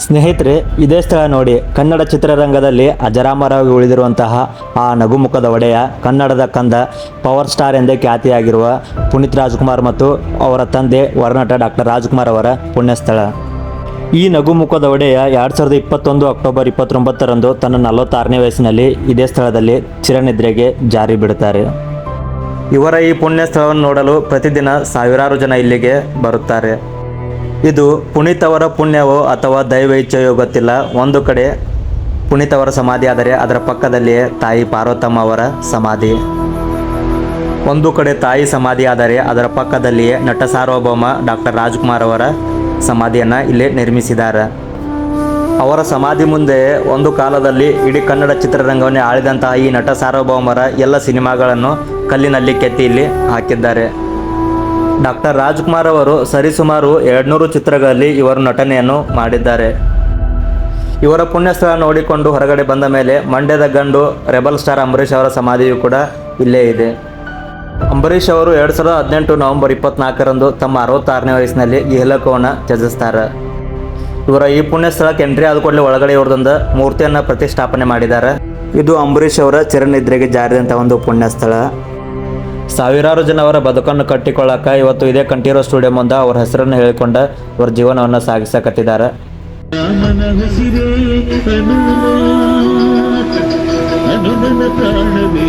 ಸ್ನೇಹಿತರೆ, ಇದೇ ಸ್ಥಳ ನೋಡಿ. ಕನ್ನಡ ಚಿತ್ರರಂಗದಲ್ಲಿ ಅಜರಾಮರವಾಗಿ ಉಳಿದಿರುವಂತಹ ಆ ನಗುಮುಖದ ಒಡೆಯ, ಕನ್ನಡದ ಕಂದ, ಪವರ್ ಸ್ಟಾರ್ ಎಂದೇ ಖ್ಯಾತಿಯಾಗಿರುವ ಪುನೀತ್ ರಾಜ್ಕುಮಾರ್ ಮತ್ತು ಅವರ ತಂದೆ ವರನಟ ಡಾಕ್ಟರ್ ರಾಜ್ಕುಮಾರ್ ಅವರ ಪುಣ್ಯಸ್ಥಳ. ಈ ನಗುಮುಖದ ಒಡೆಯ 2021 ಅಕ್ಟೋಬರ್ 29ರಂದು ತನ್ನ 46ನೇ ವಯಸ್ಸಿನಲ್ಲಿ ಇದೇ ಸ್ಥಳದಲ್ಲಿ ಚಿರನಿದ್ರೆಗೆ ಜಾರಿ ಬಿಡುತ್ತಾರೆ. ಇವರ ಈ ಪುಣ್ಯ ಸ್ಥಳವನ್ನು ನೋಡಲು ಪ್ರತಿದಿನ ಸಾವಿರಾರು ಜನ ಇಲ್ಲಿಗೆ ಬರುತ್ತಾರೆ. ಇದು ಪುನೀತ್ ಅವರ ಪುಣ್ಯವೋ ಅಥವಾ ದೈವ ಇಚ್ಛೆಯೋ ಗೊತ್ತಿಲ್ಲ. ಒಂದು ಕಡೆ ಪುನೀತ್ ಅವರ ಸಮಾಧಿ ಆದರೆ ಅದರ ಪಕ್ಕದಲ್ಲಿಯೇ ತಾಯಿ ಪಾರ್ವತಮ್ಮ ಅವರ ಸಮಾಧಿ. ಒಂದು ಕಡೆ ತಾಯಿ ಸಮಾಧಿ ಆದರೆ ಅದರ ಪಕ್ಕದಲ್ಲಿಯೇ ನಟ ಸಾರ್ವಭೌಮ ಡಾಕ್ಟರ್ ರಾಜ್ಕುಮಾರ್ ಅವರ ಸಮಾಧಿಯನ್ನು ಇಲ್ಲೇ ನಿರ್ಮಿಸಿದ್ದಾರೆ. ಅವರ ಸಮಾಧಿ ಮುಂದೆ ಒಂದು ಕಾಲದಲ್ಲಿ ಇಡೀ ಕನ್ನಡ ಚಿತ್ರರಂಗವನ್ನೇ ಆಳಿದಂತಹ ಈ ನಟ ಸಾರ್ವಭೌಮರ ಎಲ್ಲ ಸಿನಿಮಾಗಳನ್ನು ಕಲ್ಲಿನಲ್ಲಿ ಕೆತ್ತಿ ಇಲ್ಲಿ ಹಾಕಿದ್ದಾರೆ. ಡಾಕ್ಟರ್ ರಾಜ್ಕುಮಾರ್ ಅವರು ಸರಿಸುಮಾರು 200 ಚಿತ್ರಗಳಲ್ಲಿ ಇವರು ನಟನೆಯನ್ನು ಮಾಡಿದ್ದಾರೆ. ಇವರ ಪುಣ್ಯಸ್ಥಳ ನೋಡಿಕೊಂಡು ಹೊರಗಡೆ ಬಂದ ಮೇಲೆ ಮಂಡ್ಯದ ಗಂಡು ರೆಬಲ್ ಸ್ಟಾರ್ ಅಂಬರೀಷ್ ಅವರ ಸಮಾಧಿಯು ಕೂಡ ಇಲ್ಲೇ ಇದೆ. ಅಂಬರೀಷ್ ಅವರು 2018 ನವೆಂಬರ್ 24ರಂದು ತಮ್ಮ 66ನೇ ವಯಸ್ಸಿನಲ್ಲಿ ಈ ಇಹಲೋಕವನ್ನು ತ್ಯಜಿಸ್ತಾರೆ. ಇವರ ಈ ಪುಣ್ಯಸ್ಥಳಕ್ಕೆ ಎಂಟ್ರಿ ಆದ ಕೂಡಲೇ ಒಳಗಡೆ ಇವ್ರದೊಂದು ಮೂರ್ತಿಯನ್ನು ಪ್ರತಿಷ್ಠಾಪನೆ ಮಾಡಿದ್ದಾರೆ. ಇದು ಅಂಬರೀಷ್ ಅವರ ಚಿರನಿದ್ರೆಗೆ ಜಾರಿದಂಥ ಒಂದು ಪುಣ್ಯಸ್ಥಳ. ಸಾವಿರಾರು ಜನ ಅವರ ಬದುಕನ್ನು ಕಟ್ಟಿಕೊಳ್ಳಕ ಇವತ್ತು ಇದೇ ಕಂಠೀರವ ಸ್ಟುಡಿಯೋ ಮುಂದೆ ಅವರ ಹೆಸರನ್ನು ಹೇಳಿಕೊಂಡ ಅವರ ಜೀವನವನ್ನು ಸಾಗಿಸಕತ್ತಿದ್ದಾರೆ. ಅನುಮನ ಪ್ರಾಣವೇ